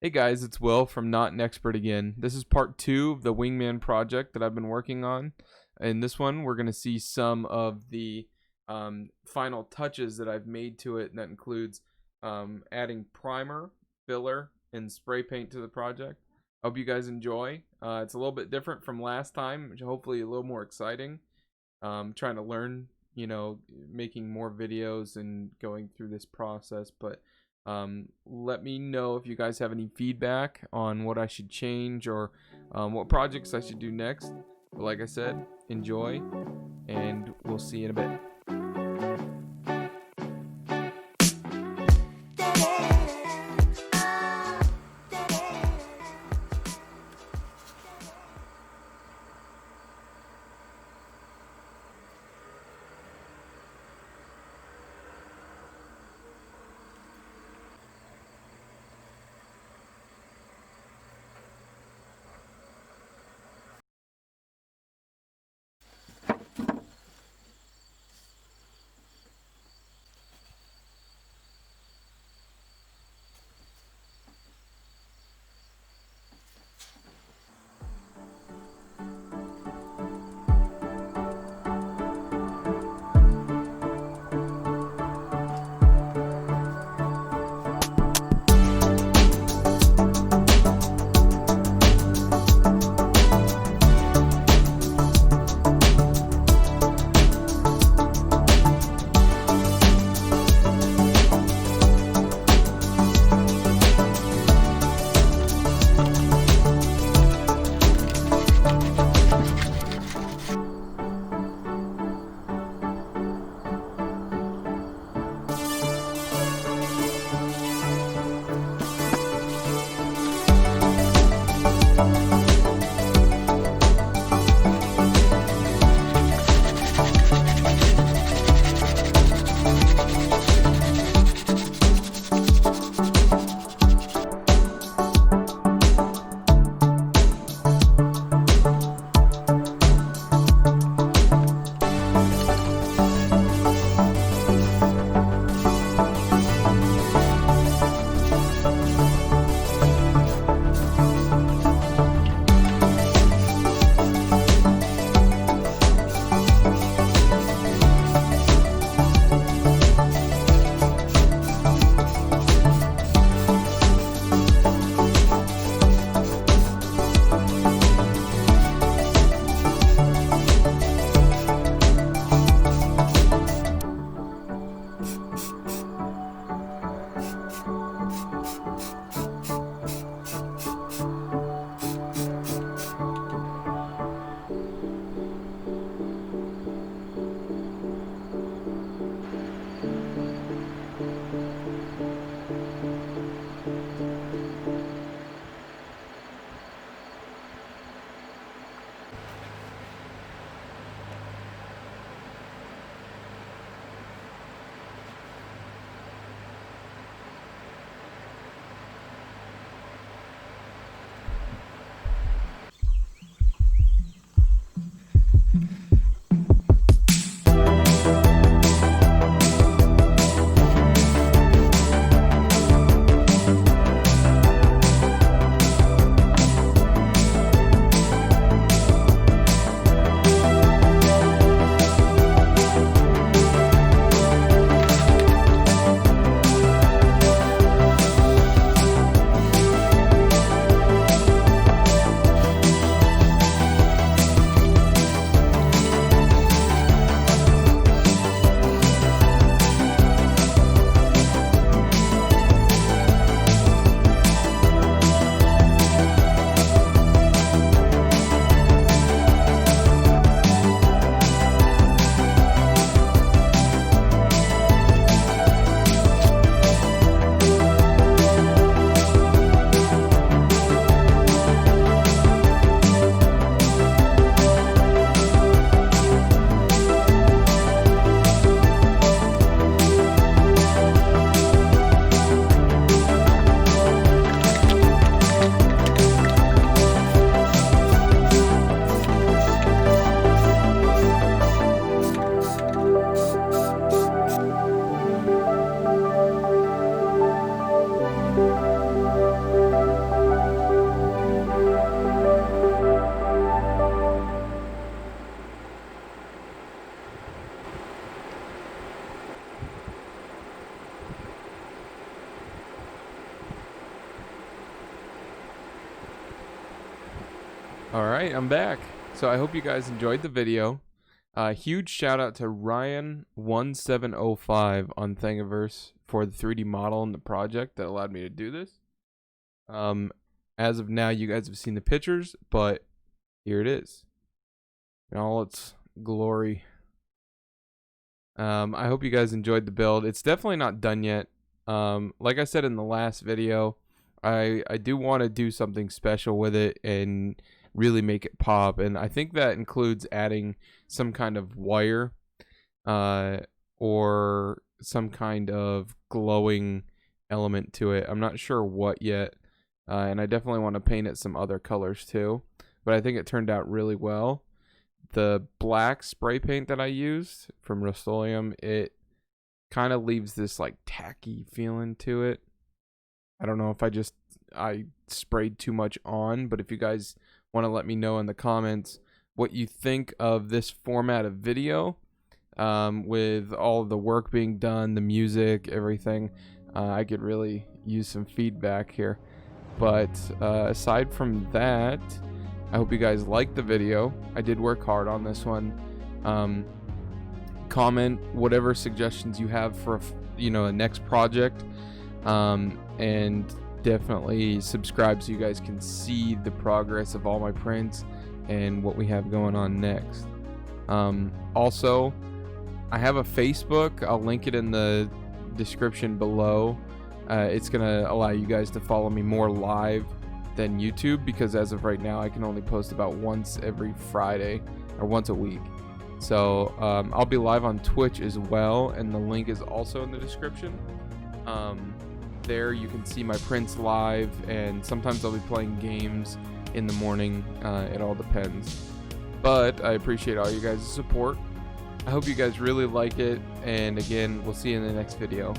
Hey guys, it's Will from Not an Expert again. This is part 2 of the Wingman project that I've been working on. In this one, we're going to see some of the final touches that I've made to it, and that includes adding primer, filler, and spray paint to the project. I hope you guys enjoy. It's a little bit different from last time, which hopefully a little more exciting. Trying to learn, making more videos and going through this process, but let me know if you guys have any feedback on what I should change or what projects I should do next. But like I said, enjoy, and we'll see you in a bit. Alright, I'm back. So I hope you guys enjoyed the video. Huge shout out to Ryan1705 on Thingiverse for the 3D model and the project that allowed me to do this. As of now, you guys have seen the pictures, but here it is in all its glory. I hope you guys enjoyed the build. It's definitely not done yet. Like I said in the last video, I do want to do something special with it and really make it pop, and I think that includes adding some kind of wire or some kind of glowing element to it. I'm not sure what yet, and I definitely want to paint it some other colors too, but I think it turned out really well. The black spray paint that I used from Rust-Oleum, it kind of leaves this like tacky feeling to it. I don't know if I sprayed too much on, but if you guys want to let me know in the comments what you think of this format of video, with all of the work being done, the music, everything. I could really use some feedback here. But aside from that, I hope you guys liked the video. I did work hard on this one. Comment whatever suggestions you have for a next project, and definitely subscribe so you guys can see the progress of all my prints and what we have going on next. Also, I have a Facebook. I'll link it in the description below. It's gonna allow you guys to follow me more live than YouTube, because as of right now I can only post about once every Friday or once a week. So I'll be live on Twitch as well, and the link is also in the description. There you can see my prints live, and sometimes I'll be playing games in the morning. It all depends, but I appreciate all you guys' support. I hope you guys really like it, and again, we'll see you in the next video.